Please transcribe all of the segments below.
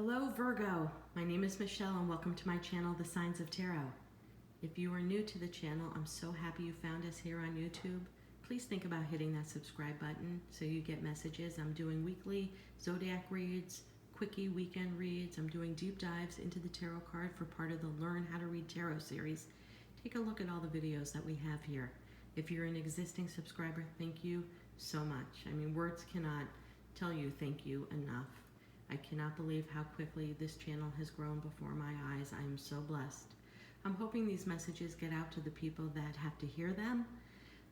Hello Virgo, my name is Michelle and welcome to my channel, The Signs of Tarot. If you are new to the channel, I'm so happy you found us here on YouTube. Please think about hitting that subscribe button so you get messages. I'm doing weekly zodiac reads, quickie weekend reads. I'm doing deep dives into the tarot card for part of the Learn How to Read Tarot series. Take a look at all the videos that we have here. If you're an existing subscriber, thank you so much. I mean, words cannot tell you thank you enough. I cannot believe how quickly this channel has grown before my eyes. I am so blessed. I'm hoping these messages get out to the people that have to hear them.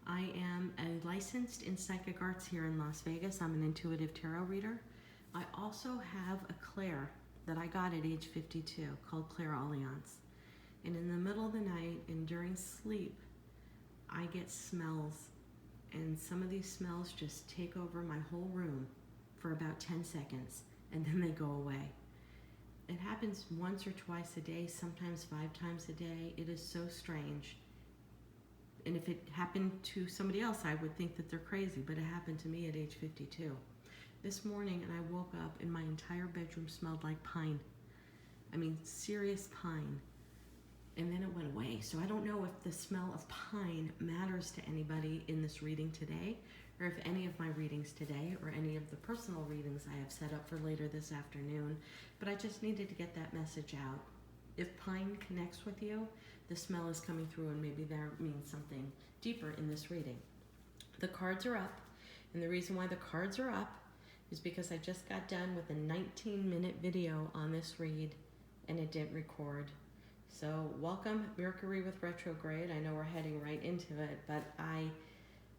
I am a licensed in psychic arts here in Las Vegas. I'm an intuitive tarot reader. I also have a clair that I got at age 52 called clairaudience. And in the middle of the night and during sleep, I get smells. And some of these smells just take over my whole room for about 10 seconds. And then they go away. It happens once or twice a day, sometimes 5 times a day. It is so strange. And if it happened to somebody else, I would think that they're crazy, but it happened to me at age 52. This morning, and I woke up and my entire bedroom smelled like pine. I mean, serious pine. And then it went away. So I don't know if the smell of pine matters to anybody in this reading today, or if any of my readings today, or any of the personal readings I have set up for later this afternoon, but I just needed to get that message out. If pine connects with you, the smell is coming through and maybe that means something deeper in this reading. The cards are up, and the reason why the cards are up is because I just got done with a 19-minute video on this read, and it didn't record. So welcome Mercury with retrograde. I know we're heading right into it, but I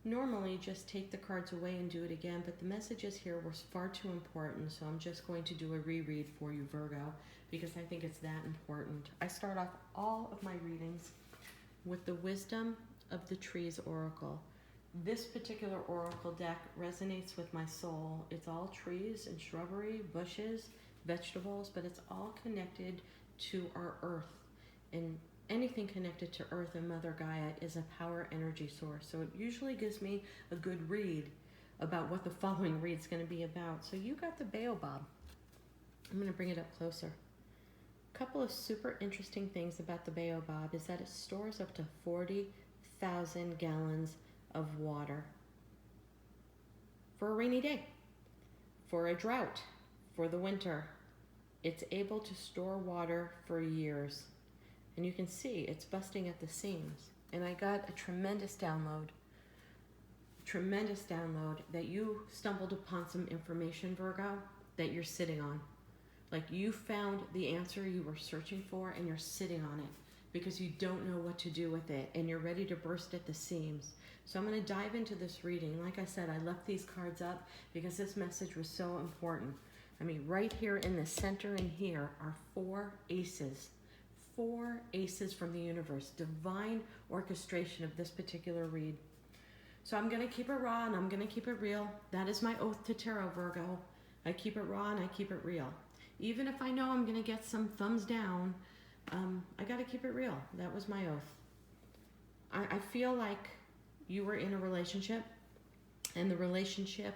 normally just take the cards away and do it again, but the messages here were far too important, so I'm just going to do a reread for you, Virgo, because I think it's that important. I start off all of my readings with the Wisdom of the Trees Oracle. This particular oracle deck resonates with my soul. It's all trees and shrubbery, bushes, vegetables, but it's all connected to our earth. And anything connected to Earth and Mother Gaia is a power energy source. So it usually gives me a good read about what the following read is going to be about. So you got the baobab. I'm going to bring it up closer. A couple of super interesting things about the baobab is that it stores up to 40,000 gallons of water for a rainy day, for a drought, for the winter. It's able to store water for years. And you can see it's busting at the seams. And I got a tremendous download that you stumbled upon some information, Virgo, that you're sitting on. Like you found the answer you were searching for and you're sitting on it because you don't know what to do with it and you're ready to burst at the seams. So I'm going to dive into this reading. Like I said, I left these cards up because this message was so important. I mean, right here in the center and here are 4 aces. 4 aces from the universe, divine orchestration of this particular read. So I'm going to keep it raw and I'm going to keep it real. That is my oath to tarot, Virgo. I keep it raw and I keep it real. Even if I know I'm going to get some thumbs down, I got to keep it real. That was my oath. I feel like you were in a relationship and the relationship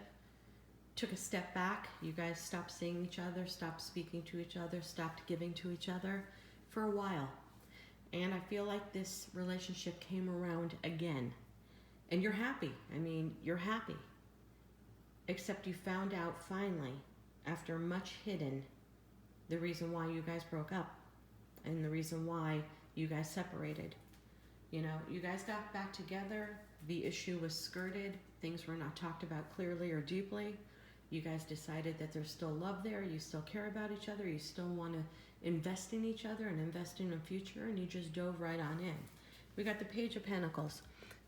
took a step back. You guys stopped seeing each other, stopped speaking to each other, stopped giving to each other for a while. And I feel like this relationship came around again. And you're happy. I mean, you're happy. Except you found out finally, after much hidden, the reason why you guys broke up and the reason why you guys separated. You know, you guys got back together. The issue was skirted. Things were not talked about clearly or deeply. You guys decided that there's still love there. You still care about each other. You still want to invest in each other and invest in the future, and you just dove right on in. We got the Page of Pentacles.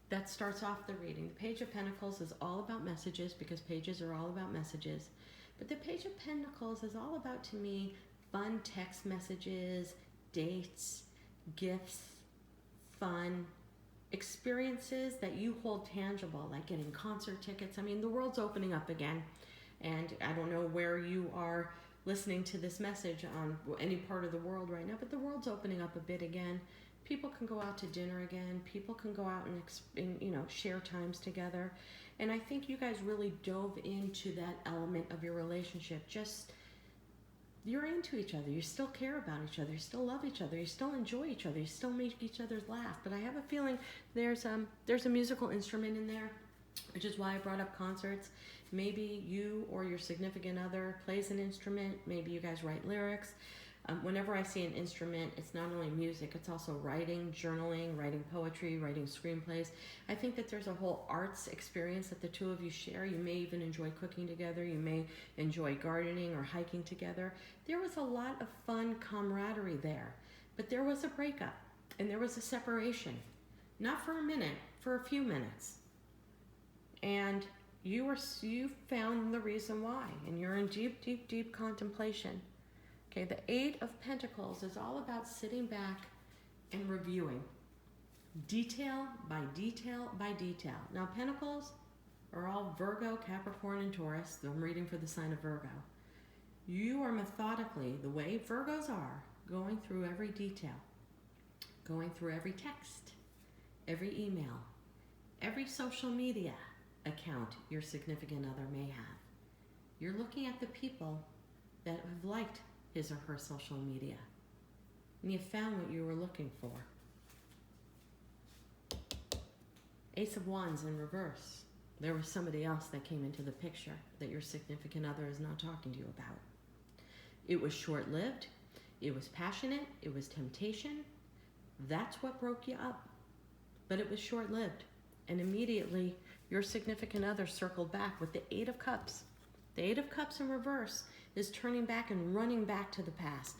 That starts off the reading. The Page of Pentacles is all about messages because pages are all about messages. But the Page of Pentacles is all about, to me, fun text messages, dates, gifts, fun, experiences that you hold tangible, like getting concert tickets. I mean, the world's opening up again. And I don't know where you are listening to this message on any part of the world right now, but the world's opening up a bit again. People can go out to dinner again. People can go out and share times together. And I think you guys really dove into that element of your relationship. Just you're into each other. You still care about each other. You still love each other. You still enjoy each other. You still make each other laugh. But I have a feeling there's a musical instrument in there, which is why I brought up concerts. Maybe you or your significant other plays an instrument. Maybe you guys write lyrics. Whenever I see an instrument, it's not only music, it's also writing, journaling, writing poetry, writing screenplays. I think that there's a whole arts experience that the two of you share. You may even enjoy cooking together. You may enjoy gardening or hiking together. There was a lot of fun camaraderie there, but there was a breakup and there was a separation. Not for a minute, for a few minutes. And you found the reason why, and you're in deep, deep, deep contemplation. Okay, the Eight of Pentacles is all about sitting back and reviewing, detail by detail by detail. Now, Pentacles are all Virgo, Capricorn, and Taurus. I'm reading for the sign of Virgo. You are methodically, the way Virgos are, going through every detail, going through every text, every email, every social media account your significant other may have. You're looking at the people that have liked his or her social media, and you found what you were looking for. Ace of Wands in reverse. There was somebody else that came into the picture that your significant other is not talking to you about. It was short-lived, it was passionate, it was temptation. That's what broke you up. But it was short-lived, and immediately your significant other circled back with the Eight of Cups. The Eight of Cups in reverse is turning back and running back to the past.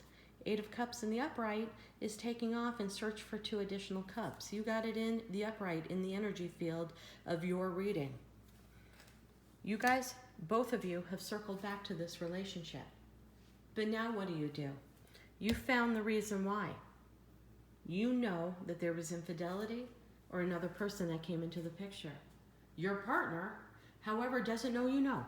Eight of Cups in the upright is taking off in search for 2 additional cups. You got it in the upright, in the energy field of your reading. You guys, both of you, have circled back to this relationship. But now what do? You found the reason why. You know that there was infidelity or another person that came into the picture. Your partner, however, doesn't know you know,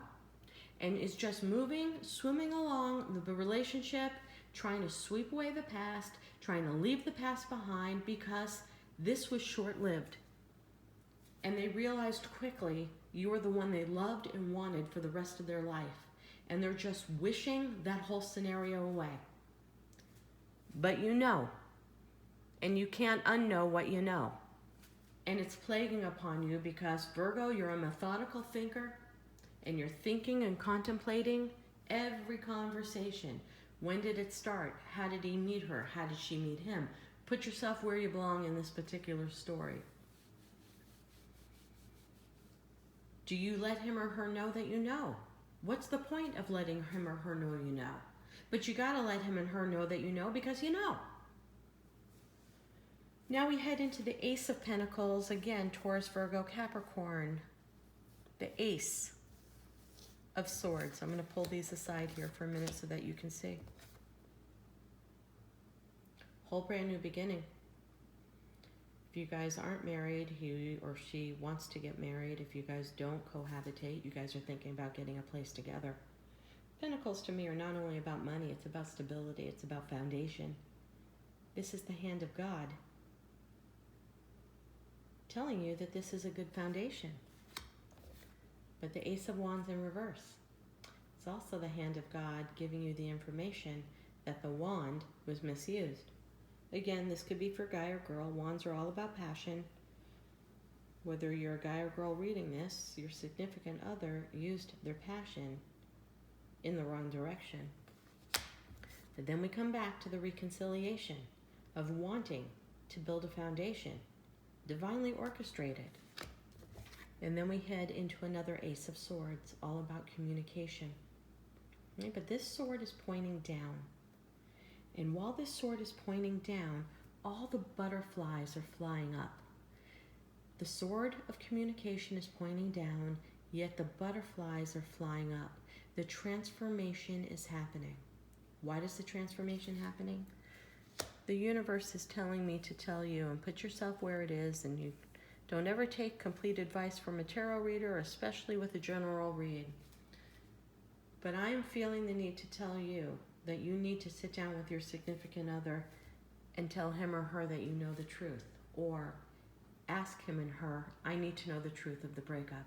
and is just moving, swimming along the relationship, trying to sweep away the past, trying to leave the past behind because this was short-lived. And they realized quickly you were the one they loved and wanted for the rest of their life. And they're just wishing that whole scenario away. But you know, and you can't unknow what you know. And it's plaguing upon you because, Virgo, you're a methodical thinker, and you're thinking and contemplating every conversation. When did it start? How did he meet her? How did she meet him? Put yourself where you belong in this particular story. Do you let him or her know that you know? What's the point of letting him or her know you know? But you gotta let him and her know that you know because you know. Now we head into the Ace of Pentacles, again, Taurus, Virgo, Capricorn. The Ace of Swords. I'm going to pull these aside here for a minute so that you can see. Whole brand new beginning. If you guys aren't married, he or she wants to get married. If you guys don't cohabitate, you guys are thinking about getting a place together. Pentacles to me are not only about money, it's about stability, it's about foundation. This is the hand of God telling you that this is a good foundation. But the Ace of Wands in reverse. It's also the hand of God giving you the information that the wand was misused. Again, this could be for guy or girl. Wands are all about passion. Whether you're a guy or girl reading this, your significant other used their passion in the wrong direction. But then we come back to the reconciliation of wanting to build a foundation, divinely orchestrated. And then we head into another Ace of Swords, all about communication. Okay, but this sword is pointing down. And while this sword is pointing down, all the butterflies are flying up. The sword of communication is pointing down, yet the butterflies are flying up. The transformation is happening. Why is the transformation happening? The universe is telling me to tell you, and put yourself where it is, and you don't ever take complete advice from a tarot reader, especially with a general read. But I am feeling the need to tell you that you need to sit down with your significant other and tell him or her that you know the truth. Or ask him and her, I need to know the truth of the breakup.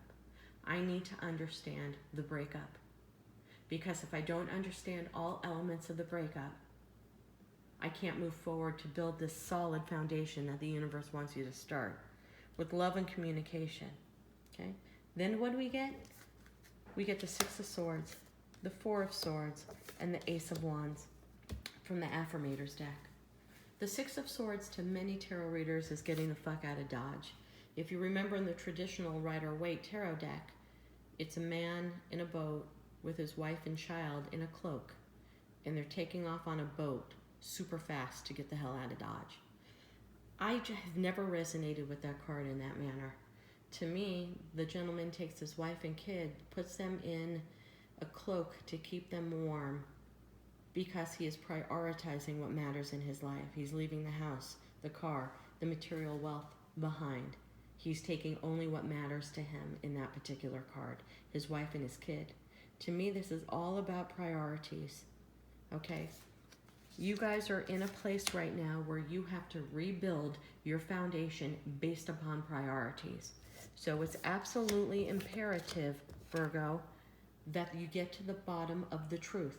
I need to understand the breakup. Because if I don't understand all elements of the breakup, I can't move forward to build this solid foundation that the universe wants you to start with love and communication. Okay? Then what do we get? We get the Six of Swords, the Four of Swords, and the Ace of Wands from the Affirmators deck. The Six of Swords to many tarot readers is getting the fuck out of Dodge. If you remember in the traditional Rider-Waite tarot deck, it's a man in a boat with his wife and child in a cloak, and they're taking off on a boat super fast to get the hell out of Dodge. I have never resonated with that card in that manner. To me, the gentleman takes his wife and kid, puts them in a cloak to keep them warm because he is prioritizing what matters in his life. He's leaving the house, the car, the material wealth behind. He's taking only what matters to him in that particular card, his wife and his kid. To me, this is all about priorities, okay? You guys are in a place right now where you have to rebuild your foundation based upon priorities. So it's absolutely imperative, Virgo, that you get to the bottom of the truth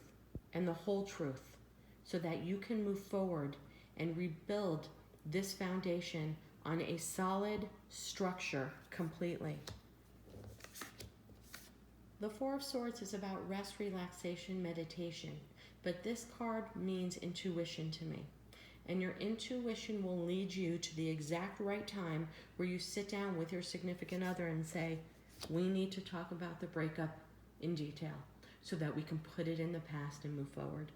and the whole truth so that you can move forward and rebuild this foundation on a solid structure completely. The Four of Swords is about rest, relaxation, meditation, but this card means intuition to me. And your intuition will lead you to the exact right time where you sit down with your significant other and say, we need to talk about the breakup in detail so that we can put it in the past and move forward.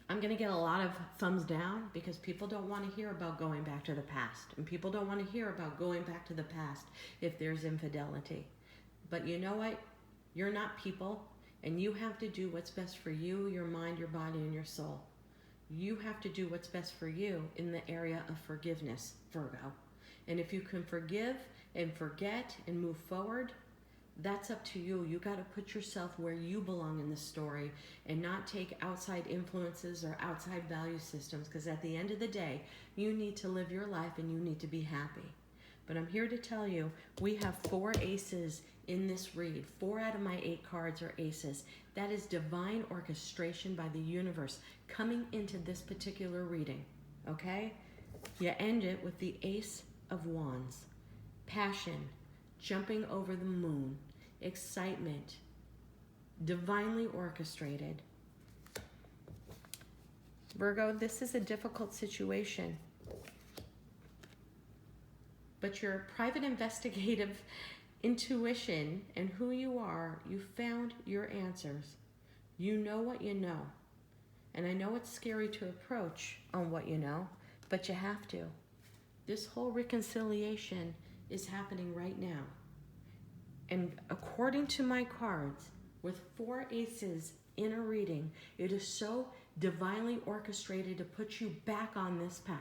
I'm going to get a lot of thumbs down because people don't want to hear about going back to the past. And people don't want to hear about going back to the past if there's infidelity. But you know what? You're not people, and you have to do what's best for you, your mind, your body, and your soul. You have to do what's best for you in the area of forgiveness, Virgo. And if you can forgive and forget and move forward, that's up to you. You got to put yourself where you belong in the story and not take outside influences or outside value systems, because at the end of the day, you need to live your life and you need to be happy. But I'm here to tell you, we have 4 aces in this read. 4 out of my 8 cards are aces. That is divine orchestration by the universe coming into this particular reading, okay? You end it with the Ace of Wands. Passion, jumping over the moon, excitement, divinely orchestrated. Virgo, this is a difficult situation, but your private investigative intuition and who you are, you found your answers. You know what you know. And I know it's scary to approach on what you know, but you have to. This whole reconciliation is happening right now. And according to my cards, with 4 aces in a reading, it is so divinely orchestrated to put you back on this path.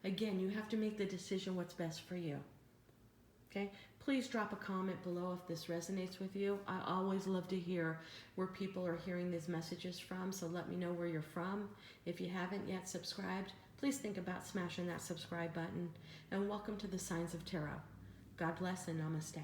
Again, you have to make the decision what's best for you. Okay? Please drop a comment below if this resonates with you. I always love to hear where people are hearing these messages from, so let me know where you're from. If you haven't yet subscribed, please think about smashing that subscribe button. And welcome to the Signs of Tarot. God bless and namaste.